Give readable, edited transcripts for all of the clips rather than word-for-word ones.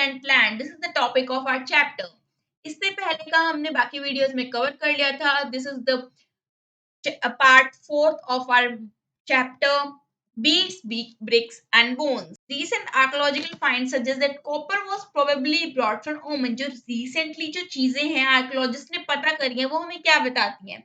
Distant land, this is the topic of our chapter. इससे पहले का हमने बाकी वीडियोस में कवर कर लिया था। This is the part fourth of our chapter, beads, bricks and bones. Recent archaeological finds suggest that copper was probably brought from Oman. जो recently जो चीजें हैं आर्कियोलॉजिस्ट ने पता करी है वो हमें क्या बताती हैं?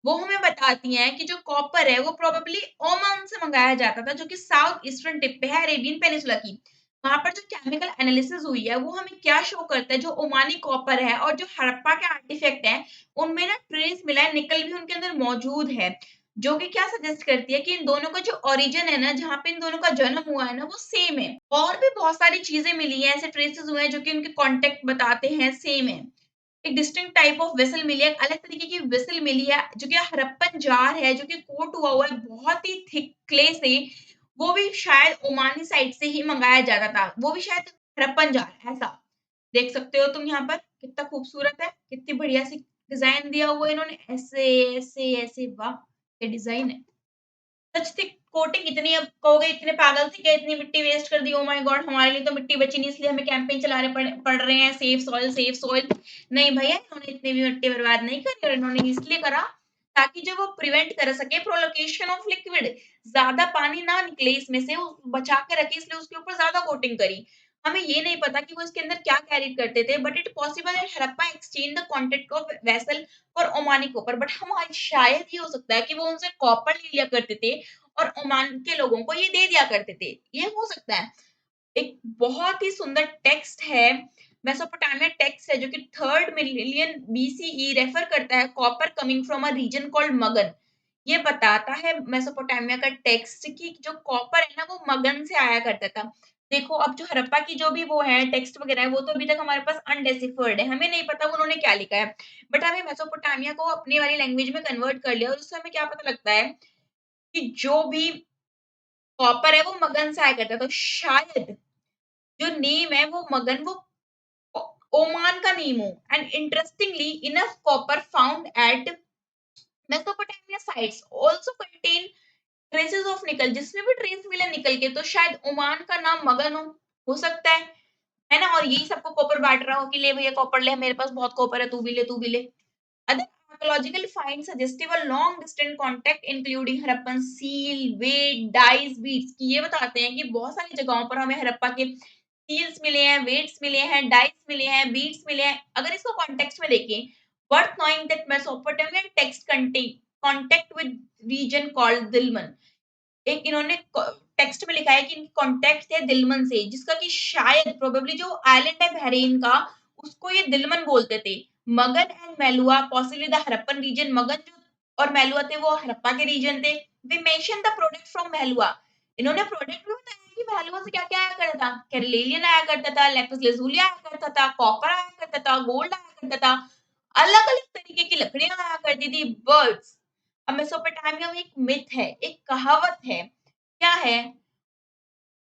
वो हमें बताती हैं कि जो कॉपर है वो प्रोबेबली ओमान से मंगाया जाता था, जो कि साउथ ईस्टर्न टिप पे है अरेबियन पेनिसुला की। वहां पर जो केमिकल एनालिसिस हुई है वो हमें क्या शो करता है, जो ओमानी कॉपर है और जो हड़प्पा के आर्टिफैक्ट हैं उनमें ना ट्रेस मिला है, निकल भी उनके अंदर मौजूद है, जो कि क्या सजेस्ट करती है कि इन दोनों का जो ओरिजिन है ना, जहाँ पे इन दोनों का जन्म हुआ है ना, वो सेम है। और भी बहुत सारी चीजें मिली हैं, ऐसे ट्रेसेस हुए हैं जो कि उनके कॉन्टेक्ट बताते हैं सेम है। एक डिस्टिंक्ट टाइप ऑफ वेसल मिली है, एक अलग तरीके की वेसल मिली है, जो कि हड़प्पन जार है, जो कि कोट हुआ है बहुत ही थिक क्ले से। वो भी शायद ओमानी साइड से ही मंगाया जाता था, वो भी शायद हड़प्पन जार ऐसा। देख सकते हो तुम यहाँ पर कितना खूबसूरत है, कितनी बढ़िया सी डिजाइन दिया हुआ है इन्होंने, ऐसे ऐसे ऐसे, वाह ये डिजाइन है। सच थिक कोटिंग इतनी, अब कहोगे इतने पागल थे क्या, इतनी मिट्टी वेस्ट कर दी, ओह माय गॉड हमारे लिए तो मिट्टी बची नहीं इसलिए हमें कैंपेन चलाने पड़ रहे हैं, सेफ सॉइल सेफ सॉइल। नहीं भैया, इन्होंने इतनी भी मिट्टी बर्बाद नहीं करी, और इन्होंने इसलिए करा ताकि जो वो प्रिवेंट कर सके प्रोलोकेशन ऑफ लिक्विड, ज्यादा पानी ना निकले इसमें से, वो बचा के रखे, इसलिए उसके ऊपर ज्यादा कोटिंग करी। हमें ये नहीं पता कि वो इसके अंदर क्या कैरी करते थे, but it possible that Harappa exchange the content of vessel for Omani copper. But हम शायद ये हो सकता है कि वो उनसे कॉपर ले लिया करते थे और ओमान के लोगों को ये दे दिया करते थे, ये हो सकता है। एक बहुत ही सुंदर टेक्स्ट है, मेसोपोटामिया टेक्स्ट है, जो कि 3rd मिलियन बीसीई रेफर करता है copper coming from a reason called मगन। ये बताता है मेसोपोटामिया का टेक्स्ट कि जो कॉपर है ना वो मगन से आया करता था। देखो अब जो हड़प्पा की जो भी वो है टेक्स्ट वगैरह है, वो तो अभी तक हमारे पास अनडेसिफर्ड है, हमें नहीं पता उन्होंने क्या लिखा है। बट हमें मेसोपोटामिया को अपनी वाली लैंग्वेज में कन्वर्ट कर लिया और उससे हमें क्या पता लगता है कि जो भी कॉपर है वो मगन से आया करता है। तो शायद जो नेम है वो मगन, वो ओमान का नेम हो। And interestingly enough copper found at Mesopotamia sites also contain traces of निकल, जिसमें भी ट्रेस मिले निकल के, तो शायद ओमान का नाम मगन हो सकता है ना। और यही सबको कॉपर बांट रहा हो कि ले भैया कॉपर ले, मेरे पास बहुत कॉपर है, तू भी ले तू भी ले। Other archaeological finds suggestive a long distant contact including Harappan seal, weight, dyes, beads, कि ये बताते हैं कि बहुत सारी जगहों पर हमें हड़प्पा के सील्स मिले हैं, वेट्स मिले हैं, डाइस मिले हैं, बीड्स मिले हैं। अगर इसको कॉन्टेक्स्ट में देखें, worth knowing that Mesopotamian text contain contact with region called दिलमन। एक इन्होंने टेक्स्ट में लिखा है कि इनकी कॉन्टेक्ट थे दिलमन से, जिसका कि शायद प्रोबेबली जो आइलैंड है बहरीन का, उसको ये दिलमन बोलते थे। Magan and Meluhha possibly the Harappan region, Magan जो और मेलुआ थे वो हड़प्पा के रीजन थे। We mention the product from Meluhha, इन्होंने प्रोडक्ट भी बताया कि मेलुआ से क्या क्या आया करता था, कैरिलियन आया करता था, लैपिस lazuli आया करता था, कॉपर आया करता था, गोल्ड आया करता था, अलग अलग तरीके की लकड़ियां आया करती थी, बर्ड्स। अब मेसोपोटामिया में एक मिथ है, एक कहावत है, क्या है?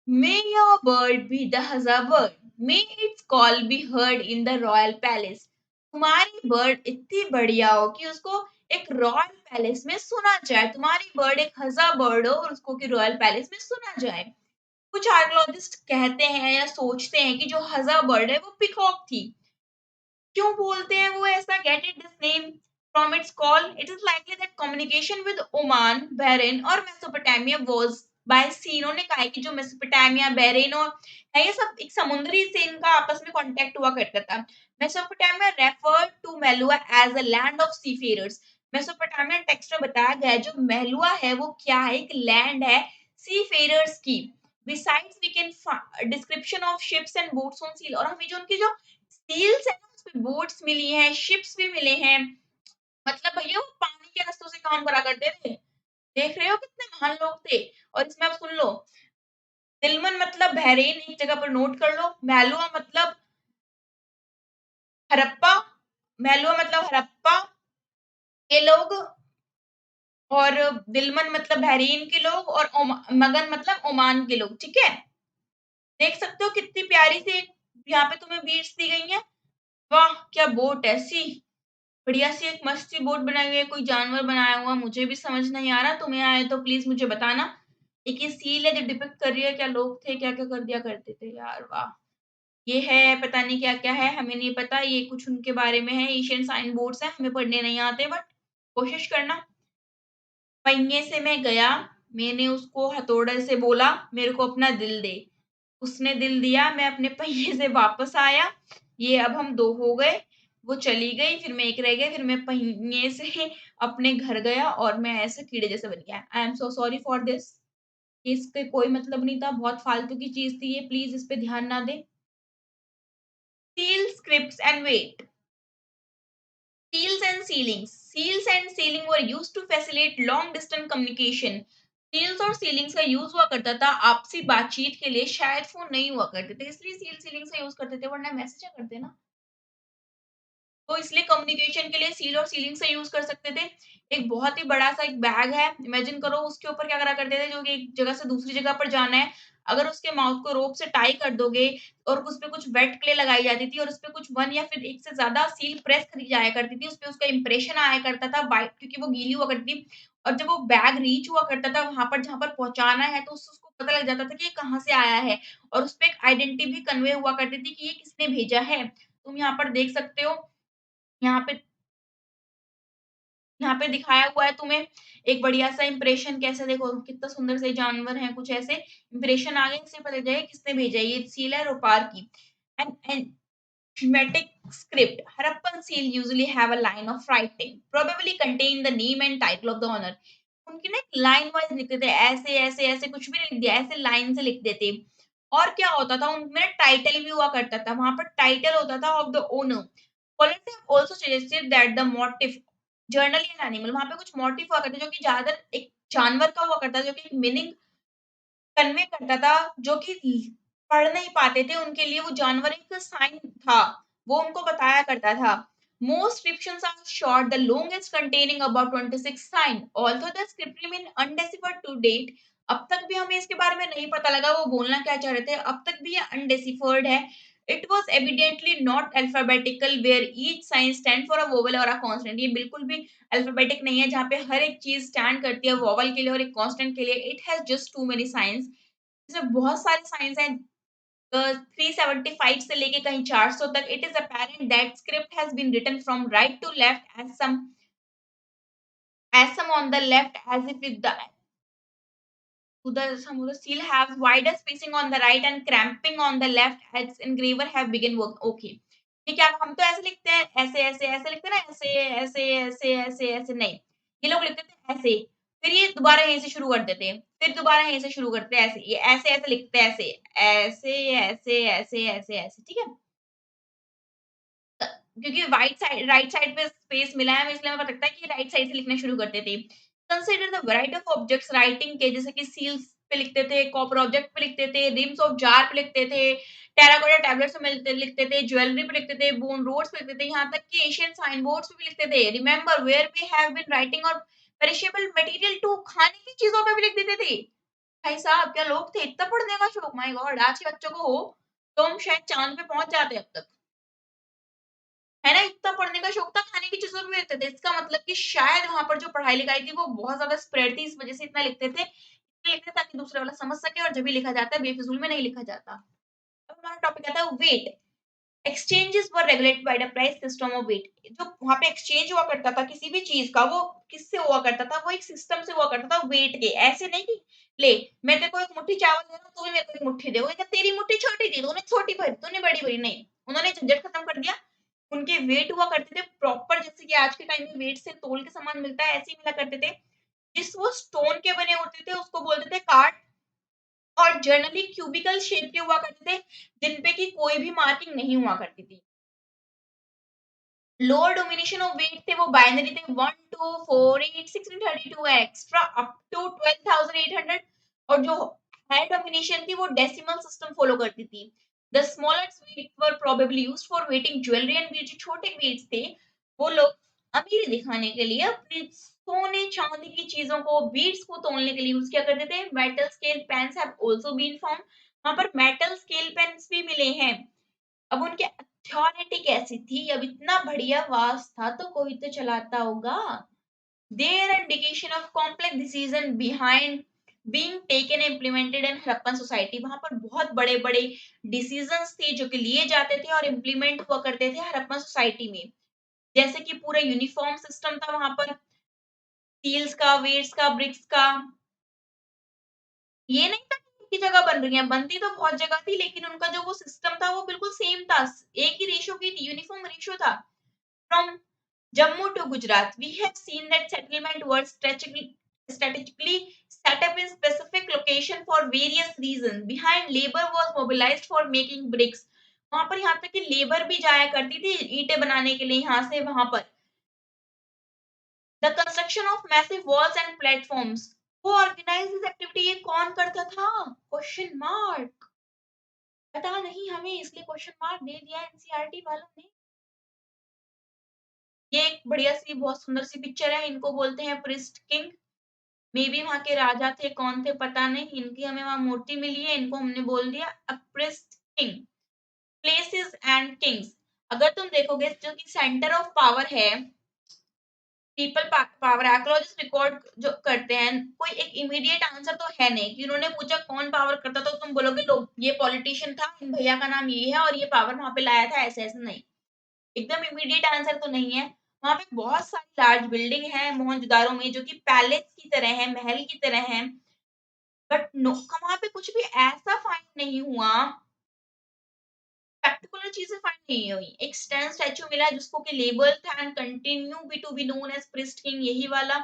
May your bird be the Hazza bird. May its call be heard in the royal palace. तुम्हारी बर्ड इतनी बढ़िया हो कि उसको एक रॉयल पैलेस में सुना जाए, तुम्हारी बर्ड एक हज़ा बर्ड हो और उसको कि रॉयल पैलेस में सुना जाए। कुछ आर्कियोलॉजिस्ट कहते हैं या सोचते हैं कि जो हज़ा बर्ड है वो पिकॉक थी। क्यों बोलते हैं वो ऐसा? Get it this name from its call. It is likely that communication with Oman, Bahrain और मेसोपोटामिया was by sea. इन्होंने कहा है कि जो मेसोपोटामिया, बहरीन और है ये सब एक समुद्री से इनका आपस में कांटेक्ट हुआ करता था। Mesopotamia referred to Meluhha as a land of seafarers. Mesopotamia text में बताया गया है जो मेलुआ है वो क्या है, एक लैंड है सीफेयरर्स की। Besides we can description of ships and boats on seal, और हमें जो उनकी जो सील्स है ना, उसपे बोट्स मिली हैं, शिप्स भी मिले हैं। मतलब भैया वो पानी के रास्तों से काम करा करते थे। देख रहे हो कितने महान लोग थे। और इसमें आप सुन लो, दिलमन मतलब बहरीन, एक जगह पर नोट कर लो। मेलुआ मतलब हड़प्पा, मेलुआ मतलब हड़प्पा के लोग, और दिलमन मतलब बहरीन के लोग, और मगन मतलब ओमान के लोग। ठीक है, देख सकते हो कितनी प्यारी सी यहाँ पे तुम्हें बीट्स दी गई है। वाह क्या बोट है, सी बढ़िया सी एक मस्त सी बोट बनाई हुई है, कोई जानवर बनाया हुआ, मुझे भी समझ नहीं आ रहा, तुम्हें आए तो प्लीज मुझे बताना। एक ये सील है जो डिपिक्ट कर रही है क्या लोग थे, क्या क्या कर दिया करते थे यार, वाह। ये है पता नहीं क्या-क्या है, हमें नहीं पता, ये कुछ उनके बारे में है, एशियन साइन बोर्ड्स हैं, हमें पढ़ने नहीं आते बट कोशिश करना। पहिए से मैं गया, मैंने उसको हथौड़े से बोला, मेरे को अपना दिल दे। उसने दिल दिया, मैं अपने पहिए से वापस आया, ये अब हम 2 हो गए। वो चली गई, फिर मैं 1 रह गया, फिर मैं पहिए से अपने घर गया और मैं ऐसे कीड़े जैसे बन गया। I am so sorry for this. इसके कोई मतलब नहीं था, बहुत फालतू की चीज़ थी ये, प्लीज़ इस पे ध्यान ना दें। Seal scripts and weight. Seals and sealings. Seals and sealing were used to facilitate long distance communication. Seals और सीलिंग्स का यूज हुआ करता था आपसी बातचीत के लिए, शायद फोन नहीं हुआ करते थे इसलिए सील सीलिंग्स का यूज करते थे, वरना मैसेज करते ना। तो इसलिए कम्युनिकेशन के लिए सील और सीलिंग से यूज़ कर सकते थे। एक बहुत ही बड़ा-सा एक बैग है, इमेजिन करो उसके ऊपर क्या करा करते थे, जो कि एक जगह से दूसरी जगह पर जाना है, अगर उसके माउथ को रोप से टाई कर दोगे और उसपे कुछ वेट क्ले लगाई जाती थी और उसपे कुछ 1 या फिर 1 से ज़्यादा सील प्रेस करी जाया करती थी, उसपे उसका इंप्रेशन आया करता था वाइट, क्योंकि वो गीली हुआ करती थी और जब वो बैग रीच हुआ करता था वहाँ पर जहाँ पर पहुँचाना है, तो उससे उसको पता लग जाता था कि ये कहाँ से आया है और उसपे एक आइडेंटिटी भी कन्वे हुआ करती थी कि ये किसने भेजा है। तुम यहाँ पर देख सकते हो, यहाँ पे यहाँ पे दिखाया हुआ है तुम्हें एक बढ़िया-सा इंप्रेशन, कैसे देखो कितना सुंदर से जानवर हैं, कुछ ऐसे इंप्रेशन आ गए, इससे पता चल जाएगा किसने भेजा है, ये सील है रोपार की। And Schematic script. Harappan seal usually have a line of writing, probably contain the name and title of the owner. उनकी ना एक लाइन वाइज लिखते थे, ऐसे ऐसे ऐसे कुछ भी लिख दिया, ऐसे लाइन से लिख देते। और क्या होता था उनमें टाइटल भी हुआ करता था, वहां पर टाइटल होता था of the owner. Scholars have also suggested that the motif, journally an animal, वहां पे कुछ मोटिव हुआ करता जो कि ज्यादातर एक जानवर का हुआ करता जो कि एक मीनिंग कन्वे करता था, जो कि पढ़ नहीं पाते थे, उनके लिए वो जानवर एक साइन था, वो उनको बताया करता था। Most scriptures are short, the longest containing about 26 sign. Although the script remain undeciphered to date, अब तक भी हमें इसके बारे में नहीं पता लगा वो बोलना क्या चाह रहे थे, अब तक भी ये undeciphered है। It was evidently not alphabetical where each sign stand for a vowel or a consonant. ये बिल्कुल भी अल्फाबेटिक नहीं है जहाँ पे हर एक चीज स्टैंड करती है वोवल के लिए और एक कांस्टेंट के लिए। It has just too many science, इसमें बहुत सारे साइंस हैं, 375 से लेके कहीं 400 तक। It is apparent that script has been written from right to left as some on the left as if with the to the some of the seal have wider spacing on the right and cramping on the left as engraver have begin work. Okay, ठीक है, हम तो ऐसे लिखते हैं, ऐसे ऐसे ऐसे लिखते हैं ना, ऐसे ऐसे ऐसे ऐसे ऐसे नहीं, ये लोग लिखते थे ऐसे, फिर ये दोबारा यहीं से शुरू कर देते हैं, फिर दोबारा यहीं से शुरू करते हैं, ऐसे ये ऐसे ऐसे लिखते हैं, ऐसे ऐसे ऐसे ऐसे ऐसे ऐसे, ठीक है। क्योंकि राइट साइड पे स्पेस मिला है हमें, इसलिए हमें पता लगता है कि राइट साइड से लिखना शुरू करते थे। Consider the variety of objects writing के, जैसे कि सील्स पे लिखते थे, कॉपर ऑब्जेक्ट पे लिखते थे, रिम्स ऑफ जार पे लिखते थे, टेराकोटा टैबलेट्स पे मिलते लिखते थे, ज्वेलरी पे लिखते थे, बोन रोड्स पे लिखते थे, यहाँ तक कि एशियन साइन बोर्ड्स पे भी लिखते थे। Remember where we have been writing on perishable material too, खाने की चीजों पे भी लिख देते थे। भाई साहब क्या लोग थे, इतना पढ़ने का शौक, माय गॉड, आज के बच्चों को हो तो हम शायद चांद पे पहुंच जाते अब तक, है ना? इतना पढ़ने का शौक था, खाने की चीज़ों में भी लिखते थे। इसका मतलब कि शायद वहाँ पर जो पढ़ाई-लिखाई थी वो बहुत ज़्यादा स्प्रेड थी, इस वज़ह से इतना लिखते थे। इसलिए लिखते ताकि दूसरा वाला समझ सके, और जब भी लिखा जाता है बेफिज़ूल में नहीं लिखा जाता। अब हमारा टॉपिक आता है weight. Exchanges were regulated by the price system of weight. जो वहाँ पे एक्सचेंज हुआ करता था किसी भी चीज़ का, वो किससे हुआ करता था? वो एक सिस्टम से हुआ करता था वेट के। ऐसे नहीं कि ले मैं तेरे को 1 मुट्ठी चावल दे रहा हूँ, तू भी मेरे को 1 मुट्ठी दे। वो कहता तेरी मुट्ठी छोटी थी, तूने छोटी भरी, तूने बड़ी भरी। नहीं, उन्होंने झंझट खत्म कर दिया। उनके वेट हुआ करते थे प्रॉपर, जैसे कि आज के टाइम में वेट से तोल के सामान मिलता है, ऐसे ही मिला करते थे। जिस वो स्टोन के बने होते थे उसको बोलते थे कार्ड, और जनरली क्यूबिकल शेप के हुआ करते थे, जिन पे की कोई भी मार्किंग नहीं हुआ करती थी। लोअर डोमिनेशन ऑफ वेट थे वो बाइनरी थे, 1 2 4 8 16 32 एक्स्ट्रा अप टू 12800, और जो हाई डोमिनेशन थी वो डेसिमल सिस्टम फॉलो करती थी। The smallest weight were probably used for weighing jewellery and beads. जो छोटे बीड्स थे वो लोग अमीरी दिखाने के लिए अपने सोने चांदी की चीजों को, बीड्स को तोलने के लिए यूज किया करते थे। Metal scale pans have also been found, वहां पर मेटल स्केल पेन्स भी मिले हैं। अब उनकी अथॉरिटी कैसी थी? अब इतना बढ़िया वास था तो कोई तो चलाता होगा। There indication of complex decision behind being taken implemented in Harappan society. वहां पर बहुत बड़े बड़े डिसीजंस थे जो कि लिए जाते थे और इम्प्लीमेंट हुआ करते थे हड़प्पन सोसाइटी में। जैसे कि पूरा यूनिफॉर्म सिस्टम था वहां पर, स्टील्स का, वेट्स का, ब्रिक्स का। ये नहीं था कि एक ही जगह बन रही है, बनती तो बहुत जगह थी, लेकिन उनका जो वो सिस्टम था वो बिल्कुल सेम था, एक ही रेशो की थी, यूनिफॉर्म रेशो था। From Jammu to Gujarat, we have seen that settlement was strategically set up in specific location for various reasons. Behind labor was mobilized for making bricks. वहां पर यहाँ तक कि लेबर भी जाया करती थी ईंटें बनाने के लिए यहाँ से वहां पर। The construction of massive walls and platforms. वो ऑर्गेनाइज दिस एक्टिविटी ये कौन करता था? Question mark. पता नहीं हमें, इसलिए क्वेश्चन मार्क दे दिया एनसीईआरटी वालों ने। ये एक बढ़िया सी बहुत सुंदर सी पिक्चर है, इनको बोलते हैं प्रिस्ट किंग। मे बी वहां के राजा थे, कौन थे पता नहीं, इनकी हमें वहां मूर्ति मिली है, इनको हमने बोल दिया अ priest king. Places and Kings, अगर तुम देखोगे जो कि सेंटर ऑफ पावर है, पीपल पावर, आर्कियोलॉजिस्ट रिकॉर्ड जो करते हैं, कोई एक इमीडिएट आंसर तो है नहीं कि उन्होंने पूछा कौन पावर करता, तो तुम बोलोगे लोग ये पॉलिटिशियन था, इन भैया का नाम ये है और ये पावर वहां पे लाया था, ऐसे ऐसे नहीं। एकदम इमीडिएट आंसर तो नहीं है। वहां पे बहुत सारी लार्ज बिल्डिंग है मोहनजोदारो में जो कि पैलेस की तरह है, महल की तरह है, बट नो, वहां पे कुछ भी ऐसा फाइंड नहीं हुआ, स्पेक्टेकुलर चीजें फाइंड नहीं हुई। एक स्टैंड स्टैचू मिला जिसको कि लेबल था and continue be to be known as priest king, यही वाला।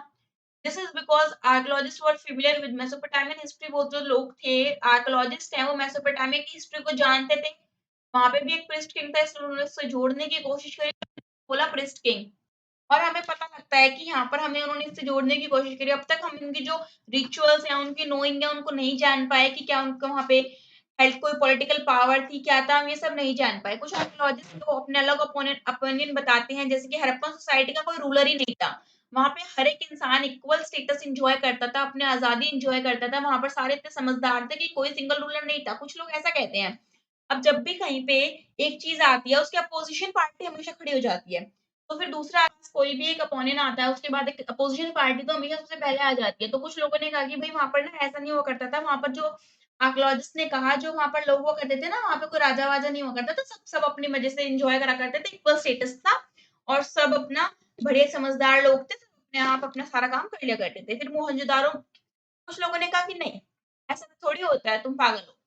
This is because archaeologist were familiar with Mesopotamian history. वो जो लोग थे आर्कियोलॉजिस्ट हैं, वो मेसोपोटामिया की हिस्ट्री को जानते थे। वहां पे भी एक प्रिस्ट किंग था, इसलिए उन्होंने उससे जोड़ने की कोशिश करी, बोला प्रिस्ट किंग। और हमें पता लगता है कि यहाँ पर हमें उन्होंने इससे जोड़ने की कोशिश करी। अब तक हम इनकी जो रिचुअल्स हैं, उनकी नोइंग है, उनको नहीं जान पाए कि क्या उनका वहाँ पे हेल्थ कोई पॉलिटिकल पावर थी, क्या था, हम ये सब नहीं जान पाए। कुछ आर्कियोलॉजिस्ट तो अपने अलग ओपिनियन बताते हैं, जैसे कि हड़प्पन सोसाइटी का कोई रूलर ही नहीं था। वहां पे हर एक इंसान इक्वल स्टेटस एंजॉय करता था, अपने आजादी एंजॉय करता था। वहां पर सारे इतने समझदार थे कि कोई सिंगल रूलर नहीं था। कुछ लोग ऐसा कहते हैं। अब जब भी कहीं पे एक चीज आती है, उसकी अपोजिशन पार्टी हमेशा खड़ी हो जाती है। तो फिर दूसरा कोई भी एक अपोनेंट आता है, उसके बाद एक अपोजिशन पार्टी तो हमेशा सबसे पहले आ जाती है। तो कुछ लोगों ने कहा कि भाई वहां पर ना ऐसा नहीं हुआ करता था, वहां पर जो आर्कियोलॉजिस्ट ने कहा, जो वहां पर लोग हुआ करते थे ना, वहां पे कोई राजा वाजा नहीं हुआ करता था, सब सब अपनी मजे से एंजॉय करा करते थे, इक्वल स्टेटस था और सब अपना बड़े समझदार लोग थे, सब अपने आप अपना सारा काम कर लिया करते थे। फिर मोहनजोदारो, कुछ लोगों ने कहा कि नहीं, ऐसा थोड़ी होता है, तुम पागल हो।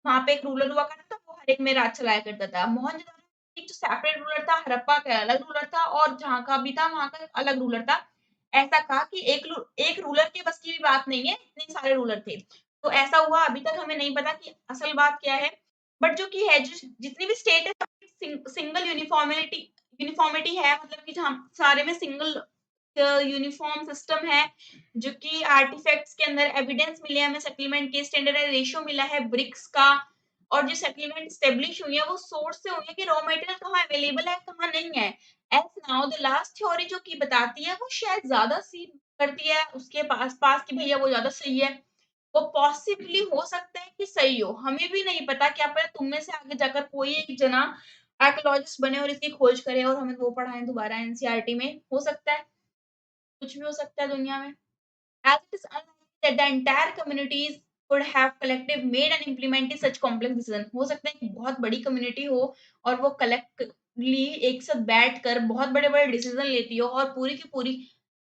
वहां पे एक रूलर हुआ करता था, वो हर एक में राज चलाया करता था। मोहनजोदारो एक जो सेपरेट रूलर था, हड़प्पा का अलग रूलर था और जहाँ का भी था वहां का अलग रूलर था। ऐसा कहा कि एक रूलर के बस की भी बात नहीं है, इतने सारे रूलर थे। तो ऐसा हुआ, अभी तक हमें नहीं पता कि असल बात क्या है। बट जो कि है, जितनी भी स्टेट है, सिंगल यूनिफॉर्मिटी है, मतलब कि जहाँ सारे में सिंगल यूनिफॉर्म सिस्टम है, जो कि आर्टिफैक्ट्स के अंदर एविडेंस मिले हमें, सेटलमेंट के स्टैंडर्डाइज रेशियो मिला है ब्रिक्स का, और जो सेटलमेंट स्टेब्लिश हुई है वो सोर्स से हुई है कि रॉ मटेरियल कहाँ अवेलेबल है, कहाँ नहीं है। As now the last theory जो कि बताती है, वो शायद ज्यादा सी करती है उसके पास पास कि भैया वो ज्यादा सही है। वो पॉसिबली हो सकता है कि सही हो, हमें भी नहीं पता। क्या पता तुम में से आगे जाकर कोई एक जना आर्कियोलॉजिस्ट बने और इसकी खोज करे और हमें वो पढ़ाएं दोबारा एनसीईआरटी में, हो सकता है। कुछ भी हो सकता है दुनिया में। As it is unlikely that the entire communities could have collective made and implemented such complex decision. हो सकता है कि बहुत बड़ी कम्युनिटी हो और वो कलेक्टली एक साथ बैठ कर बहुत बड़े बड़े डिसीजन लेती हो और पूरी की पूरी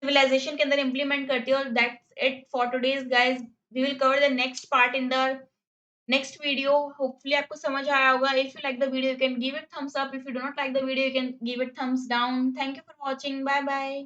सिविलाइजेशन के अंदर इम्प्लीमेंट करती हो। That's it for today's guys. We will cover the next part in the next video. Hopefully आपको समझ आया होगा। If you like the video you can give it thumbs up, if you do not like the video you can give it thumbs down. Thank you for watching, bye bye.